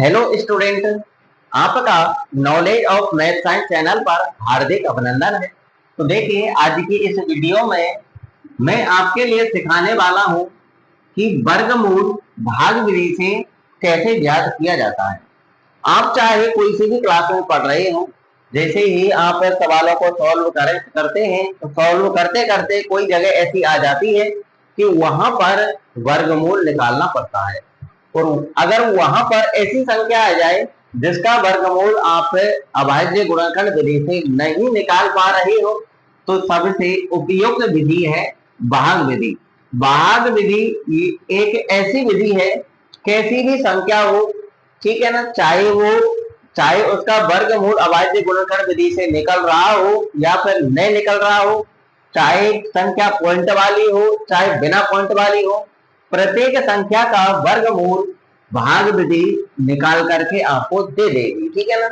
Hello student, आपका knowledge of math science channel पर हार्दिक अभिनंदन है। तो देखिए, आज की इस वीडियो में मैं आपके लिए सिखाने वाला हूं कि वर्गमूल भाग विधि से कैसे ज्ञात किया जाता है। आप चाहे कोई सी भी क्लास में पढ़ रहे हो, जैसे ही आप सवालों को सॉल्व करते हैं तो सॉल्व करते करते कोई जगह ऐसी आ जाती है कि वहां पर वर्गमूल निकालना पड़ता है। और अगर वहां पर ऐसी संख्या आ जाए जिसका वर्गमूल आप अभाज्य गुणनखंड विधि से नहीं निकाल पा रहे हो, तो सबसे उपयुक्त विधि है भाग विधि। भाग विधि एक ऐसी विधि है, कैसी भी संख्या हो, ठीक है ना, चाहे उसका वर्गमूल अभाज्य गुणनखंड विधि से निकल रहा हो या फिर नहीं निकल रहा हो, चाहे संख्या पॉइंट वाली हो चाहे बिना पॉइंट वाली हो, प्रत्येक संख्या का वर्गमूल भाग विधि निकाल करके आपको दे देगी, ठीक है ना।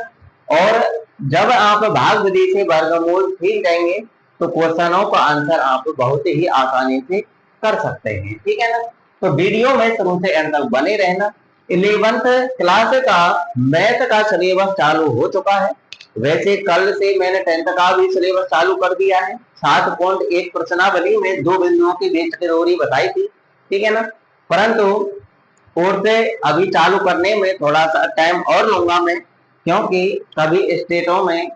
और जब आप भाग विधि से वर्गमूल सीख जाएंगे तो क्वेश्चनों का आंसर आप बहुत ही आसानी से कर सकते हैं, ठीक है ना। तो वीडियो में शुरू से एंड तक बने रहना। 11th क्लास का मैथ का सिलेबस चालू हो चुका है। वैसे कल से मैंने 10th का भी सिलेबस चालू कर दिया है। 7.1 प्रश्नावली में 2 बिंदुओं के बीच की दूरी बताई थी, ठीक है ना। परंतु कोर्स अभी चालू करने में थोड़ा सा टाइम और लूंगा मैं, क्योंकि सभी स्टेटों में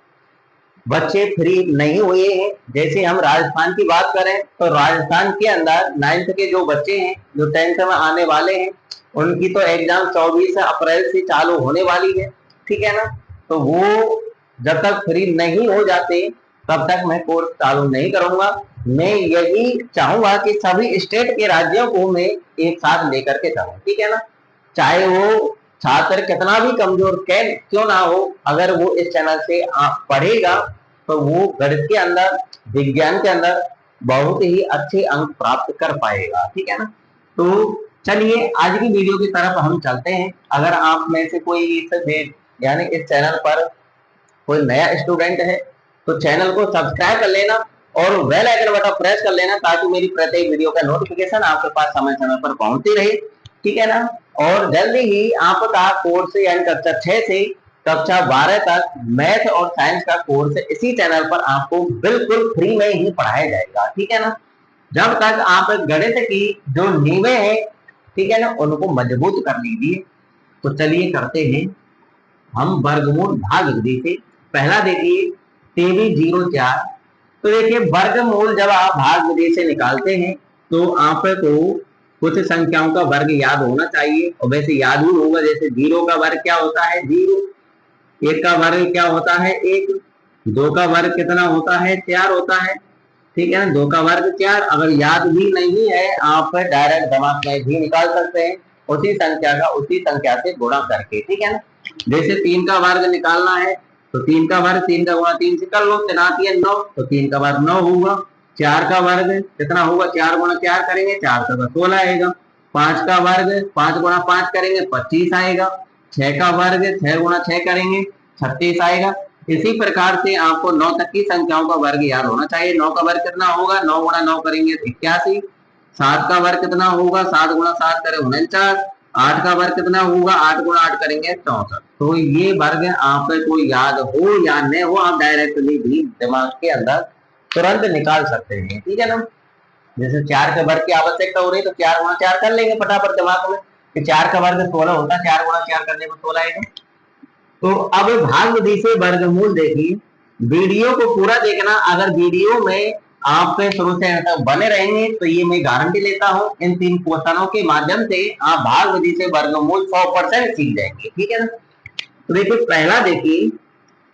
बच्चे फ्री नहीं हुए हैं। जैसे हम राजस्थान की बात करें तो राजस्थान के अंदर 9th के जो बच्चे हैं जो 10th में आने वाले हैं, उनकी तो एग्जाम 24 अप्रैल से चालू होने वाली है, ठीक है ना। तो वो जब तक फ्री नहीं हो जाते तब तक मैं कोर्स चालू नहीं करूंगा। मैं यही चाहूंगा कि सभी स्टेट के राज्यों को मैं एक साथ लेकर के चलूं, ठीक है ना। चाहे वो छात्र कितना भी कमजोर क्यों ना हो, अगर वो इस चैनल से पढ़ेगा तो वो गणित के अंदर, विज्ञान के अंदर बहुत ही अच्छे अंक प्राप्त कर पाएगा, ठीक है ना। तो चलिए आज की वीडियो की तरफ हम चलते हैं। अगर आप में से कोई यानी इस चैनल पर कोई नया स्टूडेंट है तो चैनल को सब्सक्राइब कर लेना और बेल आइकन बटन प्रेस कर लेना, ताकि मेरी प्रत्येक वीडियो का नोटिफिकेशन आपके पास समय समय पर पहुंचती रहे, ठीक है ना। और जल्दी ही आपका कोर्स यानी कक्षा 6 से कक्षा 12 तक मैथ और साइंस का कोर्स इसी चैनल पर आपको बिल्कुल फ्री में ही पढ़ाया जाएगा, ठीक है ना। जब तक आप गणित की जो नींवें हैं, ठीक है ना, उनको मजबूत कर लीजिए। तो चलिए करते हैं हम वर्गमूल भाग विधि से। पहला देखिए 2304। तो देखिए वर्गमूल जब आप भाग विधि से निकालते हैं तो आपको कुछ संख्याओं का वर्ग याद होना चाहिए, और वैसे याद ही होगा। जैसे 0 का वर्ग क्या होता है 0, 1 का वर्ग क्या होता है 1, 2 का वर्ग कितना होता है 4 होता है, ठीक है ना। 2 का वर्ग 4। अगर याद भी नहीं है आप डायरेक्ट दिमाग में भी निकाल सकते हैं, उसी संख्या का उसी संख्या से गुणा करके, ठीक है ना। जैसे 3 का वर्ग निकालना है तो 3 का वर्ग 3 का गुणा 3 से कर लो, 3 आती है 9, तो 3 का वर्ग 9 होगा। 4 का वर्ग कितना होगा, 4 गुणा 4 करेंगे 4 का 16 आएगा। 5 का वर्ग 5 गुणा 5 करेंगे 25 आएगा। 6 का वर्ग 6 गुणा 6 करेंगे 36 आएगा। इसी प्रकार से आपको 9 तक की संख्याओं का वर्ग याद होना चाहिए। 9 का वर्ग कितना होगा, 9 गुणा 9 करेंगे 81। 7 का वर्ग कितना होगा, 7 गुणा 7 करें 49। 8 का वर्ग कितना होगा, 8 गुणा 8 करेंगे 64। तो ये वर्ग आपको याद हो या नहीं हो, आप डायरेक्टली भी दिमाग के अंदर तुरंत निकाल सकते हैं, ठीक है ना। जैसे 4 के वर्ग की आवश्यकता हो रही है तो 4 गुणा 4 कर लेंगे फटाफट दिमाग में कि 4 का वर्ग 16 होता है, 4 गुणा 4 करने में 16 आएगा। तो अब भाग विधि से वर्गमूल देखिए। वीडियो को पूरा देखना। अगर वीडियो में आप शुरू से अंत तक बने रहेंगे तो ये मैं गारंटी लेता हूं, इन 3 क्वेश्चनों के माध्यम से आप भाग विधि से वर्गमूल 100% सीख जाएंगे, ठीक है ना। तो देखिए पहला देखिए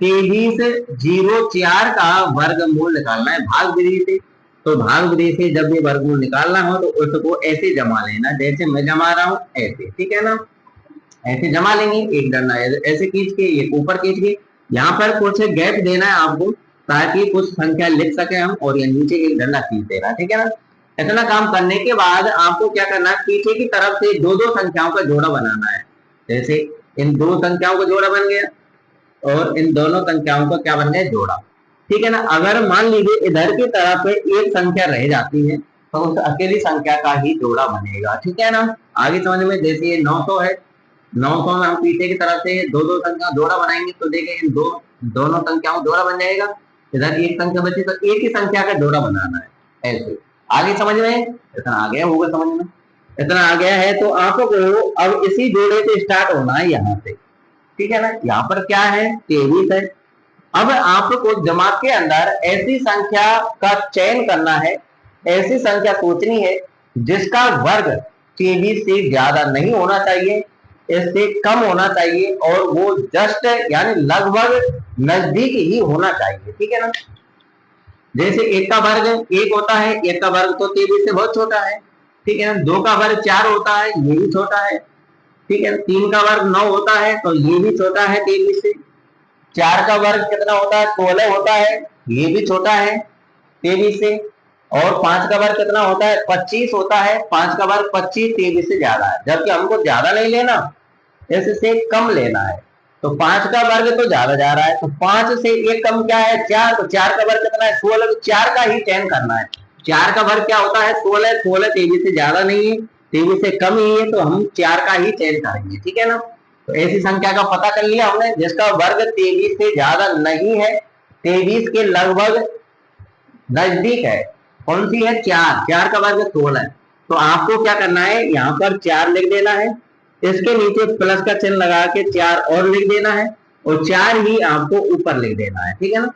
2304 का वर्गमूल निकालना है भाग विधि से। तो भाग विधि से जब ये वर्गमूल निकालना हो तो उसको ऐसे जमा लेना, जैसे मैं जमा रहा हूं ऐसे, ठीक है ना। ऐसे जमा लेंगे, एक डंडा ऐसे खींच के एक ऊपर खींच के, यहाँ पर कुछ गैप देना है आपको ताकि कुछ संख्या लिख सके हम, और ये नीचे एक डंडा खींच देना, ठीक है ना। इतना काम करने के बाद आपको क्या करना है, पीछे की तरफ से दो दो संख्याओं का जोड़ा बनाना है। जैसे इन दो संख्याओं का जोड़ा बन गया और इन दोनों संख्याओं का क्या बन गया, जोड़ा, ठीक है ना। अगर मान लीजिए इधर की तरफ एक संख्या रह जाती है तो उस अकेली संख्या का ही जोड़ा बनेगा, ठीक है ना। आगे समझ में, जैसे ये 900 है 900 में हम पीछे की तरफ से दो दो संख्या जोड़ा बनाएंगे तो देखें इन दोनों संख्याओं जोड़ा बन जाएगा। इधर एक संख्या बची तो एक ही संख्या का जोड़ा बनाना है। ऐसे आगे समझ में, इतना आ गया होगा समझ में, इतना आ गया है तो आपको अब इसी जोड़े से स्टार्ट होना है यहाँ से, ठीक है ना। यहाँ पर क्या है, 23 है। अब आपको दिमाग के अंदर ऐसी संख्या का चयन करना है, ऐसी संख्या सोचनी है जिसका वर्ग 23 से ज्यादा नहीं होना चाहिए, इससे कम होना चाहिए और वो जस्ट यानी लगभग नजदीक ही होना चाहिए, ठीक है ना। जैसे एक का वर्ग एक होता है, एक का वर्ग तो 23 से बहुत छोटा है, ठीक है ना। दो का वर्ग 4 होता है, ये भी छोटा है, ठीक है। तीन का वर्ग 9 होता है तो ये भी छोटा है 23 से। चार का वर्ग कितना होता है, 16 होता है, ये भी छोटा है 23 से। और पांच का वर्ग कितना होता है, 25 होता है, पांच का वर्ग 25 23 से ज्यादा है, जबकि हमको ज्यादा नहीं लेना, इससे कम लेना है। तो पांच का वर्ग तो ज्यादा जा रहा है, तो पांच से एक कम क्या है, चार, तो चार का वर्ग कितना है, 16, तो चार का ही चयन करना है। चार का वर्ग क्या होता है, 16, 16 23 से ज्यादा नहीं है, 23 से कम ही है, तो हम चार का ही चयन करेंगे, ठीक है ना। तो ऐसी संख्या का पता कर लिया हमने जिसका वर्ग 23 से ज्यादा नहीं है, 23 के लगभग नजदीक है। कौन सी है, चार, चार का वर्ग 16 है। तो आपको क्या करना है, यहाँ पर 4 लिख देना है, इसके नीचे प्लस का चिन्ह लगा के 4 और लिख देना है, और 4 ही आपको ऊपर लिख देना है, ठीक है ना।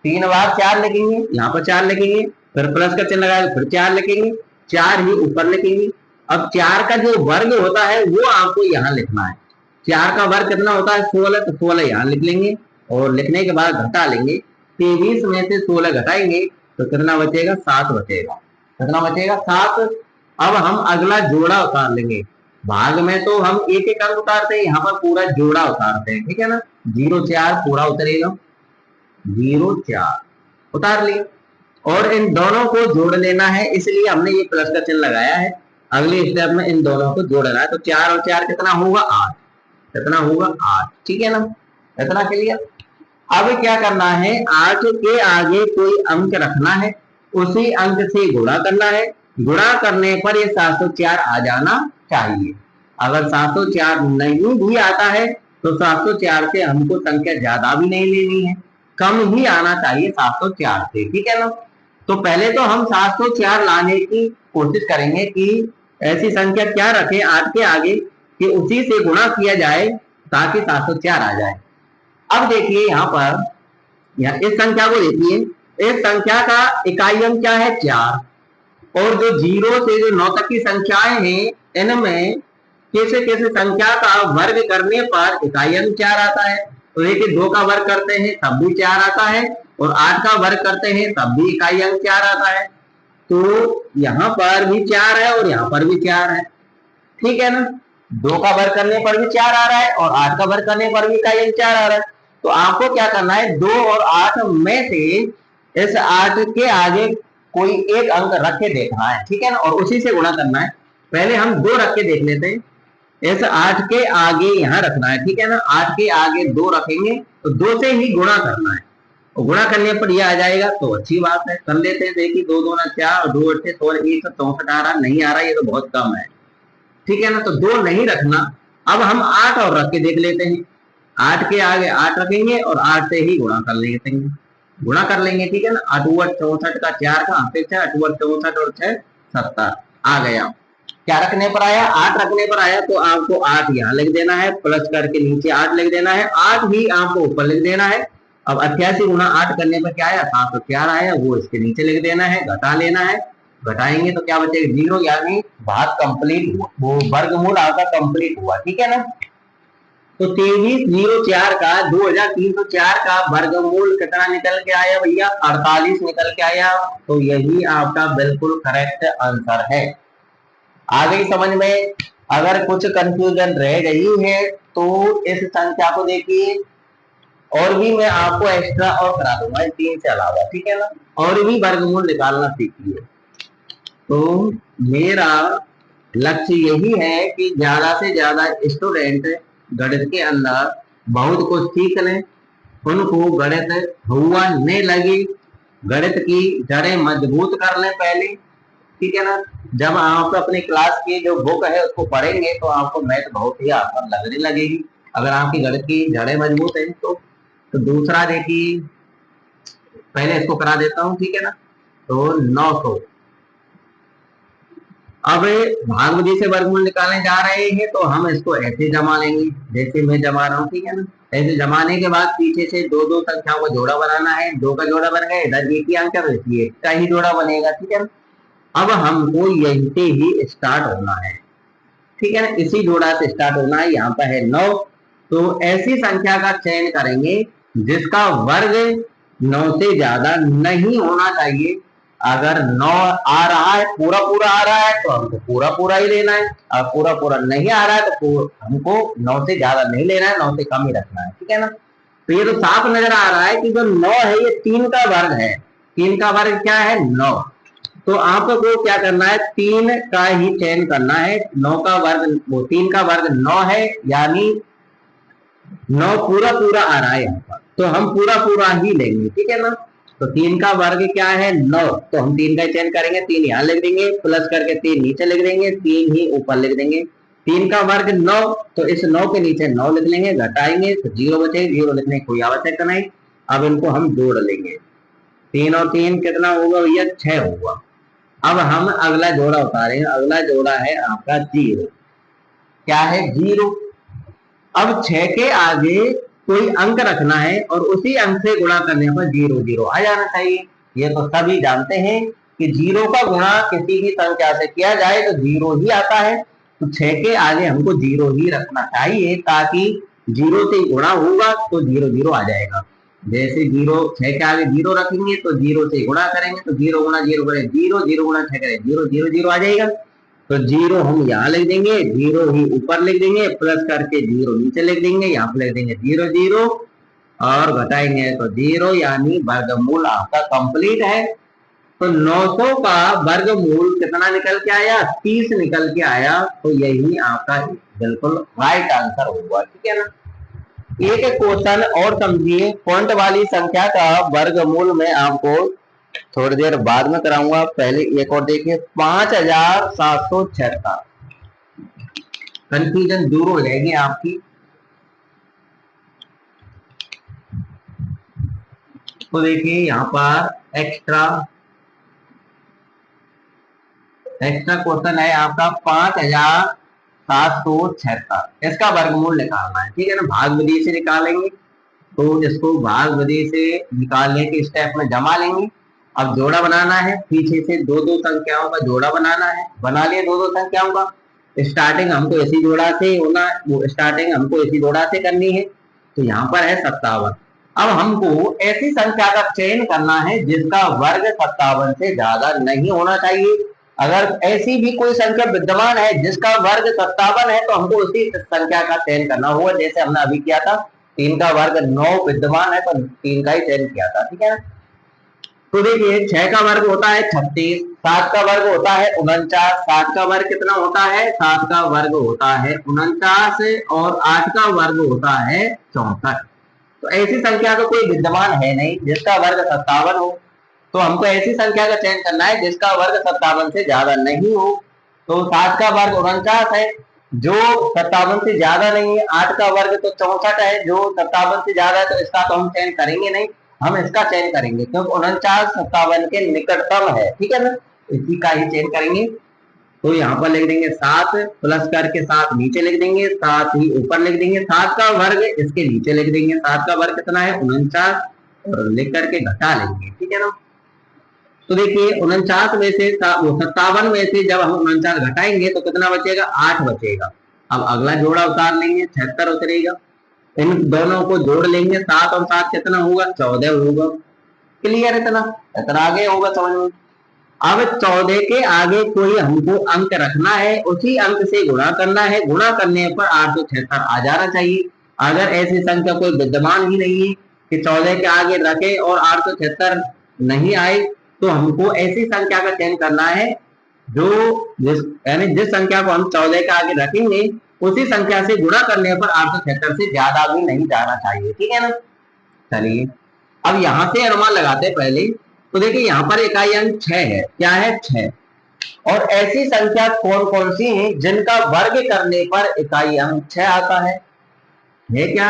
3 बार 4 लिखेंगे, यहाँ पर 4 लिखेंगे, फिर प्लस का चिन्ह लगाएंगे, फिर 4 लिखेंगे, 4 ही ऊपर लिखेंगे। अब 4 का जो वर्ग होता है वो आपको यहाँ लिखना है। 4 का वर्ग कितना होता है, 16, तो 16 यहाँ लिख लेंगे, और लिखने के बाद घटा लेंगे। 23 में से 16 घटाएंगे तो कितना बचेगा, 7 बचेगा। कितना बचेगा, 7। अब हम अगला जोड़ा उतार लेंगे। भाग में तो हम एक एक अंक उतारते हैं, यहाँ पर पूरा जोड़ा उतारते हैं, ठीक है ना। 0 4 पूरा उतरेगा, 0 4 उतार लिया, और इन दोनों को जोड़ लेना है, इसलिए हमने ये प्लस का चिन्ह लगाया है। अगले स्टेप में इन दोनों को जोड़ना है, तो 4 और 4 कितना होगा, 8। कितना होगा, 8, ठीक है ना। इतना क्लियर। अब क्या करना है, 8 के आगे कोई अंक रखना है, उसी अंक से गुणा करना है। गुणा करने पर ये 704 आ जाना चाहिए। अगर 704 नहीं भी आता है तो 704 से हमको संख्या ज्यादा भी नहीं लेनी है, कम ही आना चाहिए 704 से, ठीक है ना। तो पहले तो हम 704 लाने की कोशिश करेंगे कि ऐसी संख्या क्या रखें 8 के आगे कि उसी से गुणा किया जाए ताकि 704 आ जाए। अब देखिए यहाँ पर, यहाँ इस संख्या को देखिए, इस संख्या का इकाई अंक क्या है, 4, और जो 0 से जो 9 तक की संख्याएं हैं इनमें किसी किसी संख्या का वर्ग करने पर इकाई अंक 4 आता है। तो देखिए 2 का वर्ग करते हैं तब भी 4 आता है, और 8 का वर्ग करते हैं तब भी इकाई अंक 4 आता है। तो यहाँ पर भी 4 है और यहाँ पर भी 4 है, ठीक है ना। 2 का वर्ग करने पर भी 4 आ रहा है और 8 का वर्ग करने पर भी इकाई अंक 4 आ रहा है। तो आपको क्या करना है, 2 और 8 में से इस 8 के आगे कोई एक अंक रख के देखना है, ठीक है ना, और उसी से गुणा करना है। पहले हम 2 रख के देख लेते हैं, इस 8 के आगे यहाँ रखना है, ठीक है ना। 8 के आगे 2 रखेंगे तो 2 से ही गुणा करना है, और गुणा करने पर यह आ जाएगा, तो अच्छी बात है, कर लेते हैं। देखिए 2 दूना 4 और 2 8 16 164 आ रहा, नहीं आ रहा, ये तो बहुत कम है, ठीक है ना। तो 2 नहीं रखना। अब हम 8 और रख के देख लेते हैं, 8 के आगे 8 रखेंगे और 8 से ही गुणा कर लेंगे, गुणा कर लेंगे, ठीक है ना। 8 64 का 4 का 8 64 और 6 70 आ गया। क्या रखने पर आया, 8 रखने पर आया, तो आपको 8 यहाँ लिख देना है, प्लस करके नीचे 8 लिख देना है, 8 ही आपको ऊपर लिख देना है। अब 88 गुना 8 करने पर क्या आया, 704 आया, वो इसके नीचे लिख देना है, घटा लेना है। घटाएंगे तो क्या बचेगा, 0, यानी भाग कंप्लीट हुआ, वो वर्गमूल आपका कंप्लीट हुआ, ठीक है ना। तो 2304 का 2304 का वर्गमूल कितना निकल के आया भैया, 48 निकल के आया। तो यही आपका बिल्कुल करेक्ट आंसर है। आ गई समझ में। अगर कुछ कंफ्यूजन रह गई है तो इस संख्या को देखिए, और भी मैं आपको एक्स्ट्रा और करा दूंगा 3 से अलावा, ठीक है ना। और भी वर्गमूल निकालना सीखिए। तो मेरा लक्ष्य यही है कि ज्यादा से ज्यादा स्टूडेंट गणित के अंदर बहुत कुछ सीख लें, उनको गणित हुआ नहीं लगे, गणित की जड़ें मजबूत कर लें पहले, ठीक है ना। जब आप अपने क्लास की जो बुक है उसको पढ़ेंगे तो आपको मैथ बहुत ही आसान लगने लगेगी। अगर आपकी गणित की जड़ें मजबूत है तो दूसरा देखिए, पहले इसको करा देता हूँ, ठीक है ना। तो 900, अब भागवती से वर्गमूल निकालने जा रहे हैं तो हम इसको ऐसे जमा लेंगे जैसे मैं जमा रहा हूँ, ठीक है ना। ऐसे जमाने के बाद पीछे से दो दो संख्याओं का जोड़ा बनाना है, दो का जोड़ा बन गया, इधर एक ही अंक है, इसलिए एक का ही जोड़ा बनेगा, ठीक है ना। अब हमको यहीं से ही स्टार्ट होना है, ठीक है ना, इसी जोड़ा से स्टार्ट होना है। यहाँ पर है 9, तो ऐसी संख्या का चयन करेंगे जिसका वर्ग 9 से ज्यादा नहीं होना चाहिए। अगर 9 आ रहा है, पूरा पूरा आ रहा है तो हमको पूरा पूरा ही लेना है, और पूरा पूरा नहीं आ रहा है तो हमको 9 से ज्यादा नहीं लेना है, 9 से कम ही रखना है, ठीक है ना। तो ये तो साफ नजर आ रहा है कि जो 9 है ये 3 का वर्ग है। 3 का वर्ग क्या है? 9। तो आपको क्या करना है? 3 का ही चयन करना है। 9 का वर्ग, वो 3 का वर्ग 9 है, यानी 9 पूरा पूरा आ रहा है यहाँ पर, तो हम पूरा पूरा ही लेंगे, ठीक है ना। तो 3 का वर्ग क्या है? 9, तो हम 3 का चयन करेंगे, 3 यहाँ लिख देंगे, प्लस करके 3 नीचे लिख देंगे, 3 ही ऊपर लिख देंगे। 3 का वर्ग 9, तो इस 9 के नीचे 9 लिख लेंगे, घटाएंगे तो 0 बचे, 0 लिखने की कोई आवश्यकता नहीं। अब इनको हम जोड़ लेंगे, 3 और 3 कितना होगा भैया? 6 होगा। अब हम अगला जोड़ा उतारेंगे, अगला जोड़ा है आपका 0। क्या है? 0। अब 6 के आगे कोई अंक रखना है और उसी अंक से गुणा करने पर 0 0 आ जाना चाहिए। ये तो सभी जानते हैं कि 0 का गुणा किसी भी संख्या से किया जाए तो 0 ही आता है। तो 6 के आगे हमको 0 ही रखना चाहिए, ताकि 0 से गुणा होगा तो 0 0 आ जाएगा। जैसे 0, 6 के आगे 0 रखेंगे तो 0 से गुणा करेंगे तो 0 गुणा 0 करें 0, 0 गुणा 6 करें 0, 0 0 आ जाएगा। तो 0 हम यहाँ लिख देंगे, 0 ही ऊपर लिख देंगे, प्लस करके 0 नीचे लिख देंगे, यहाँ पे लिख देंगे 0 0 और घटाएंगे तो 0, यानी वर्गमूल आपका कंप्लीट है। तो 900 का वर्गमूल कितना निकल के आया? 30 निकल के आया। तो यही आपका बिल्कुल राइट आंसर होगा, ठीक है ना। एक क्वेश्चन और समझिए, पॉइंट वाली संख्या का वर्गमूल में आपको थोड़ी देर बाद में कराऊंगा, पहले एक और देखिए, 5776। कंफ्यूजन दूर हो जाएगी आपकी। तो देखिए यहाँ पर एक्स्ट्रा क्वेश्चन है आपका 5776, इसका वर्गमूल निकालना है, ठीक है ना। भागविधि से निकालेंगे, तो इसको भागविधि से निकालने के स्टेप में जमा लेंगे। अब जोड़ा बनाना है, पीछे से दो दो संख्याओं का जोड़ा बनाना है, बना लिए दो दो संख्याओं का। स्टार्टिंग हमको इसी जोड़ा से होना, वो स्टार्टिंग हमको इसी जोड़ा से करनी है। तो यहाँ पर है 57। अब हमको ऐसी संख्या का चयन करना है जिसका वर्ग 57 से ज्यादा नहीं होना चाहिए। अगर ऐसी भी कोई संख्या विद्यमान है जिसका वर्ग 57 है तो हमको उसी संख्या का चयन करना होगा, जैसे हमने अभी किया था। 3 का वर्ग 9 विद्यमान है तो 3 का ही चयन किया था, ठीक है। तो देखिए 6 का वर्ग होता है 36, 7 का वर्ग होता है 49, 7 का वर्ग कितना होता है? 7 का वर्ग होता है 49, और 8 का वर्ग होता है 64। तो ऐसी संख्या का कोई विद्यमान है नहीं जिसका वर्ग 57 हो। तो हमको ऐसी संख्या का चयन करना है जिसका वर्ग 57 से ज्यादा नहीं हो। तो 7 का वर्ग 49 है, जो 57 से ज्यादा नहीं है। 8 का वर्ग तो 64 है, जो 57 से ज्यादा है, तो इसका तो हम चयन करेंगे नहीं, हम इसका चयन करेंगे क्योंकि 49 57 के निकटतम है, ठीक है ना, इसी का ही चयन करेंगे। तो यहाँ पर लिख देंगे 7, प्लस करके 7 नीचे लिख देंगे, 7 ही ऊपर लिख देंगे, 7 का वर्ग इसके नीचे लिख देंगे। 7 का वर्ग कितना है? 49, और लिख करके घटा लेंगे, ठीक है ना। तो देखिए 49 में से 57 में से जब हम 49 घटाएंगे तो कितना बचेगा? 8 बचेगा। अब अगला जोड़ा उतार लेंगे, 76 उतरेगा। इन दोनों को जोड़ लेंगे, 7 और 7 कितना होगा? 14 होगा। क्लियर? इतना इतना आगे होगा समझ में। अब 14 के आगे कोई हमको अंक रखना है, उसी अंक से गुणा करना है, गुणा करने पर 876 आ जाना चाहिए। अगर ऐसी संख्या कोई विद्यमान ही नहीं है कि 14 के आगे रखे और 876 नहीं आए, तो हमको ऐसी संख्या का चयन करना है जो यानी जिस संख्या को हम 14 के आगे रखेंगे उसी संख्या से गुणा करने पर 876 से ज्यादा भी नहीं जाना चाहिए, ठीक है ना। चलिए अब यहां से अनुमान लगाते पहले। तो देखिए यहाँ पर इकाई अंक 6 है। क्या है? 6। और ऐसी संख्या कौन कौन सी है जिनका वर्ग करने पर इकाई अंक 6 आता है? ये क्या?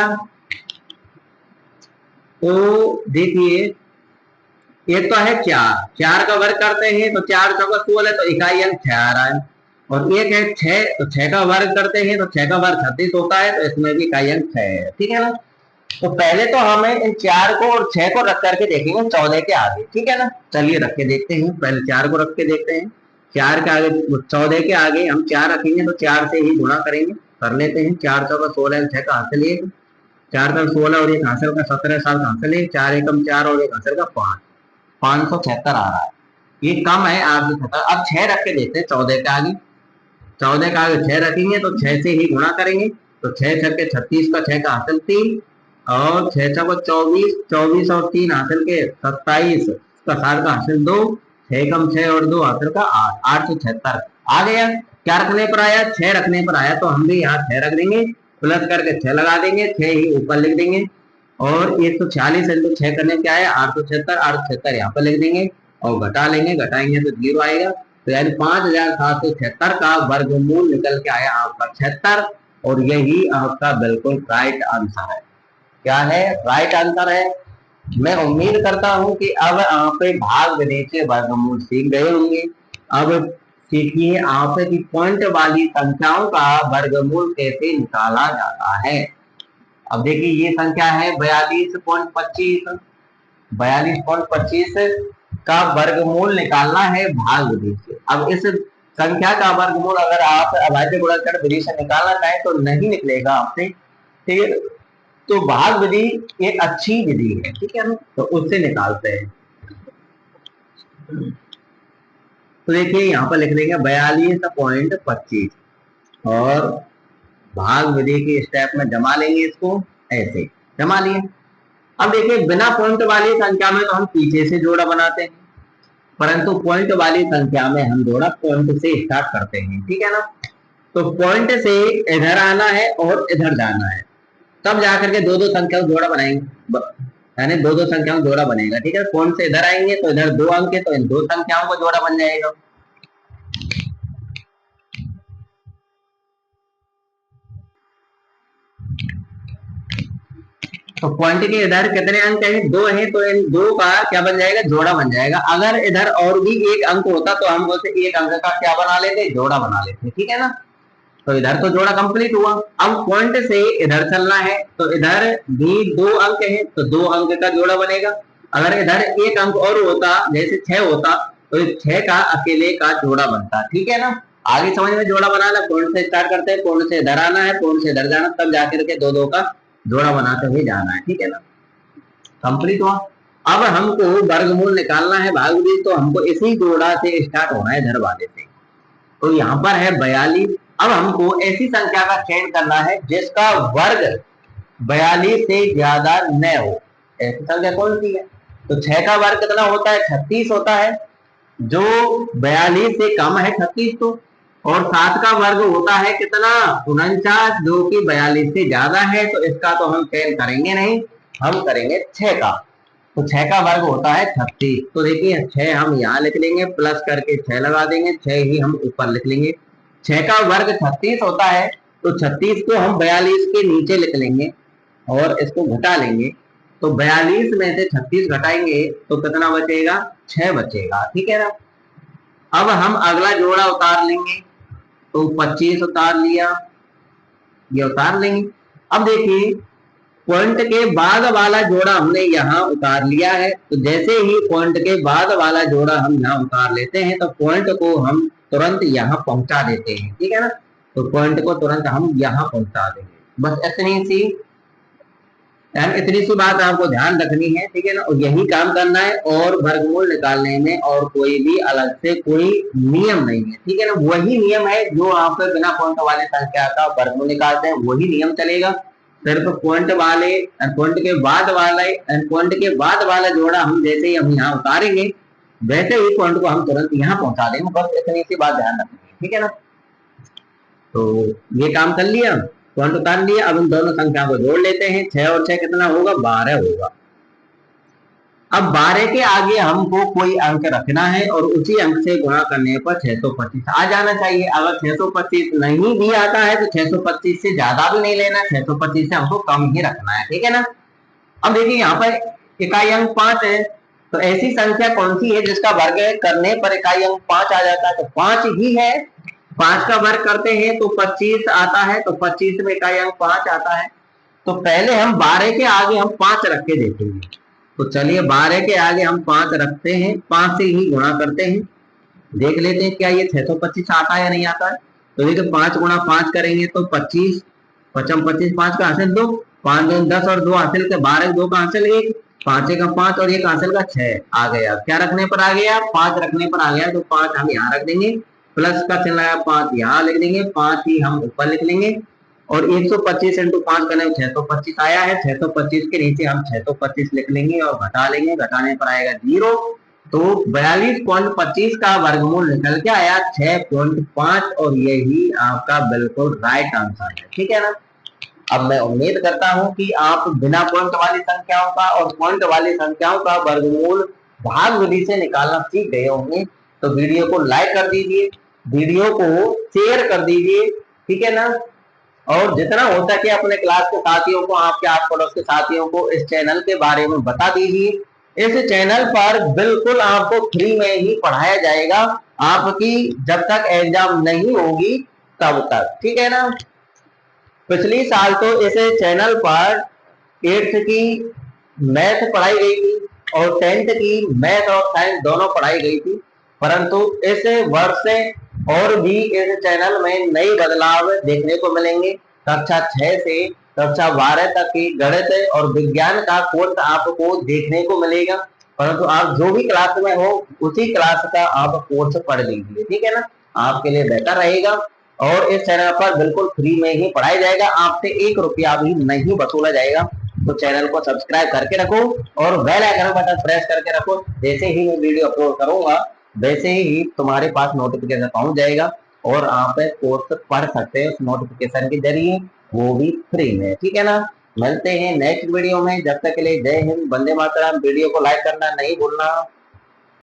तो देखिए, एक तो है 4, 4 का वर्ग करते हैं तो 4 चौका 16 है, तो इकाई अंक 6 आ रहा है। और एक है 6, तो 6 का वर्ग करते हैं तो 6 का वर्ग 36 होता है, तो इसमें भी इकाई अंक 6 है। ठीक है ना? तो पहले तो हमें इन 4 को और 6 को रख करके देखेंगे 14 के आगे। ठीक है ना? चलिए रख के देखते हैं। पहले 4 को रख के देखते हैं। 4 के आगे 14 के आगे हम 4 रखेंगे तो 4 से ही गुणा करेंगे। कर लेते हैं। 4 चौका 16, 6 का हासिल 1, 4 का 16 और एक हासिल का 17, 7 का हासिल 1, 4 एकम 4 और एक हासिल का 5, 576 आ रहा है। ये कम है 870। अब 6 रख के देखते हैं 14 के आगे। 14 का आगे 6 रखेंगे तो 6 से ही गुणा करेंगे, तो 6 छक्के के 36 का 6 का हासिल 3 और 6 छक्के 24, 24 और 3 हासिल के 27 का 7 का हासिल 2, 6 कम 6 और 2 हासिल का 8, 876 आ गया। क्या रखने पर आया? 6 रखने पर आया, तो हम भी यहाँ 6 रख देंगे, प्लस करके 6 लगा देंगे, 6 ही ऊपर लिख देंगे। और 146 इंटू 6 करने क्या है? 876, 876 यहाँ पर लिख देंगे और घटा लेंगे, घटाएंगे तो 0 आएगा। तो यानी 5776 का वर्गमूल निकल के आया आपका 76, और यही आपका बिल्कुल राइट आंसर है। क्या है? राइट आंसर है। मैं उम्मीद करता हूं कि अब आप भाग विधि से वर्गमूल सीख गए होंगे। अब सीखिए आप की पॉइंट वाली संख्याओं का वर्गमूल कैसे निकाला जाता है। अब देखिए, ये संख्या है 42.25, 42.25 का वर्गमूल निकालना है भाग विधि से। अब इस संख्या का वर्गमूल अगर आप अभाज्य गुणनखंड विधि से निकालना चाहें तो नहीं निकलेगा आपसे। ठीक है? तो भाग विधि एक अच्छी विधि है। ठीक है ना? तो उससे निकालते हैं। तो देखिए, यहाँ पर लिख देंगे 42.25 और भाग विधि के स्टेप में जमा लेंगे इसको, ऐसे जमा लिए। अब देखिए, बिना पॉइंट वाली संख्या में तो हम पीछे से जोड़ा बनाते हैं, परंतु पॉइंट वाली संख्या में हम जोड़ा पॉइंट से स्टार्ट करते हैं। ठीक है ना? तो पॉइंट से इधर आना है और इधर जाना है, तब जाकर के दो दो संख्या को जोड़ा बनाएंगे, यानी दो दो संख्याओं को जोड़ा बनेगा। ठीक है? पॉइंट से इधर आएंगे तो इधर 2 अंक है, तो इन 2 संख्याओं को जोड़ा बन जाएगा। तो पॉइंट के इधर कितने अंक हैं? 2 हैं, तो इन 2 का क्या बन जाएगा? जोड़ा बन जाएगा। अगर इधर और भी 1 अंक होता तो हम बोलते 1 अंक का क्या बना लेते? जोड़ा बना लेते। ठीक है ना? तो इधर तो जोड़ा कंप्लीट हुआ। अब पॉइंट से इधर चलना है, तो इधर भी 2 अंक है, तो 2 अंक का जोड़ा बनेगा। अगर इधर 1 अंक और होता, जैसे 6 होता, तो 6 का अकेले का जोड़ा बनता। ठीक है ना? आगे समझ में जोड़ा बनाना, पॉइंट से स्टार्ट करते हैं, पॉइंट से इधर आना है, पॉइंट से इधर जाना, तब जाकर के 2 का जोड़ा बनाते हुए जाना है। ठीक है ना? कंप्लीट हुआ। अब हमको वर्गमूल निकालना है भाग विधि, तो हमको इसी जोड़ा से स्टार्ट होना है, इधर वाले से। तो यहाँ पर है 42। अब हमको ऐसी संख्या का चयन करना है जिसका वर्ग 42 से ज्यादा न हो। ऐसी संख्या कौन सी है? तो 6 का वर्ग कितना होता है? 36 होता है, जो 42 से कम है 36 तो। और 7 का वर्ग होता है कितना? 49, जो कि 42 से ज्यादा है, तो इसका तो हम चयन करेंगे नहीं, हम करेंगे 6 का। तो 6 का वर्ग होता है 36। तो देखिए, 6 हम यहाँ लिख लेंगे, प्लस करके 6 लगा देंगे, 6 ही हम ऊपर लिख लेंगे। 6 का वर्ग 36 होता है, तो 36 को हम 42 के नीचे लिख लेंगे और इसको घटा लेंगे। तो 42 में से 36 घटाएंगे तो कितना बचेगा? 6 बचेगा। ठीक है ना? अब हम अगला जोड़ा उतार लेंगे, तो 25 उतार लिया, ये उतार लेंगे। अब देखिए, पॉइंट के बाद वाला जोड़ा हमने यहाँ उतार लिया है, तो जैसे ही पॉइंट के बाद वाला जोड़ा हम यहाँ उतार लेते हैं, तो पॉइंट को हम तुरंत यहाँ पहुंचा देते हैं। ठीक है ना? तो पॉइंट को तुरंत हम यहाँ पहुंचा देंगे। बस इतनी सी बात आपको ध्यान रखनी है। ठीक है ना? और यही काम करना है, और वर्गमूल निकालने में और कोई भी अलग से कोई नियम नहीं है। ठीक है ना? वही नियम है जो आप बिना पॉइंट वाले संख्या का वर्गमूल निकालते हैं, वही नियम चलेगा। सिर्फ पॉइंट वाले पॉइंट के बाद वाले पॉइंट के बाद वाला जोड़ा हम जैसे ही हम यहाँ उतारेंगे, वैसे ही पॉइंट को हम तुरंत यहाँ पहुंचा देंगे। बस इतनी सी बात ध्यान रखनी है। ठीक है ना? तो ये काम कर लिया, पॉइंट उतार लिया। अब इन दोनों संख्या को जोड़ लेते हैं। 6 और 6 कितना होगा? 12 होगा। अब 12 के आगे हमको कोई अंक रखना है और उसी अंक से गुणा करने पर 625 आ जाना चाहिए। अगर 625 नहीं भी आता है तो 625 से ज्यादा भी नहीं लेना, 625 से हमको कम ही रखना है, ठीक है ना। अब देखिए यहाँ पर इकाई अंक 5 है, तो ऐसी संख्या कौन सी है जिसका वर्ग करने पर इकाई अंक 5 आ जाता है, तो 5 ही है। 5 का वर्ग करते हैं तो 25 आता है, तो 25 में इकाई अंक 5 आता है। तो पहले हम 12 के आगे हम 5 रख के देखेंगे। तो चलिए 12 के आगे हम 5 रखते हैं, 5 से ही गुणा करते हैं, देख लेते हैं क्या ये 625 आता है या नहीं आता है। तो देखिए 5 गुणा 5 करेंगे तो 25, 25 25, 5 का हासिल 2, 5 2 10 और 2 हासिल के 12, 2 का हासिल 1, 5 1 5 और 1 हासिल का 6 आ गया। क्या रखने पर आ गया? 5 रखने पर आ गया, तो 5 हम यहाँ रख देंगे, प्लस का चिन्ह आया 5 यहाँ लिख देंगे, 5 ही हम ऊपर लिख लेंगे और 125 इंटू 5 करने में 625 आया है। 625 के नीचे हम 625 लिख लेंगे और घटा लेंगे, घटाने पर आएगा 0। तो 42.25 का वर्गमूल निकल के आया 6.5 और यही आपका बिल्कुल राइट आंसर है, ठीक है ना। अब मैं उम्मीद करता हूं कि आप बिना पॉइंट वाली संख्याओं का और पॉइंट वाली संख्याओं का वर्गमूल भाग विधि से निकालना सीख गए होंगे। तो वीडियो को लाइक कर दीजिए, वीडियो को शेयर कर दीजिए, ठीक है ना। और जितना हो सके अपने क्लास के साथियों को, आपके आस पड़ोस के साथियों को इस चैनल के बारे में बता दीजिए। इस चैनल पर बिल्कुल आपको फ्री में ही पढ़ाया जाएगा, आपकी जब तक एग्जाम नहीं होगी तब तक, ठीक है ना। पिछली साल तो इस चैनल पर 8th की मैथ पढ़ाई गई थी और 10th की मैथ और साइंस दोनों पढ़ाई गई थी, परंतु इस वर्ष और भी इस चैनल में नई बदलाव देखने को मिलेंगे। कक्षा 6 से कक्षा 12 तक की गणित और विज्ञान का कोर्स आपको देखने को मिलेगा, परंतु आप जो भी क्लास में हो उसी क्लास का आप कोर्स पढ़ लीजिए, ठीक है ना, आपके लिए बेहतर रहेगा। और इस चैनल पर बिल्कुल फ्री में ही पढ़ाया जाएगा, आपसे 1 रुपया भी नहीं वसूला जाएगा। तो चैनल को सब्सक्राइब करके रखो और बेल आइकन बटन प्रेस करके रखो, जैसे ही मैं वीडियो अपलोड करूंगा वैसे ही तुम्हारे पास नोटिफिकेशन पहुंच जाएगा और आप कोर्स पढ़ सकते हैं उस नोटिफिकेशन के जरिए, वो भी फ्री में, ठीक है ना। मिलते हैं नेक्स्ट वीडियो में, जब तक के लिए जय हिंद, वंदे मातरम। वीडियो को लाइक करना नहीं भूलना।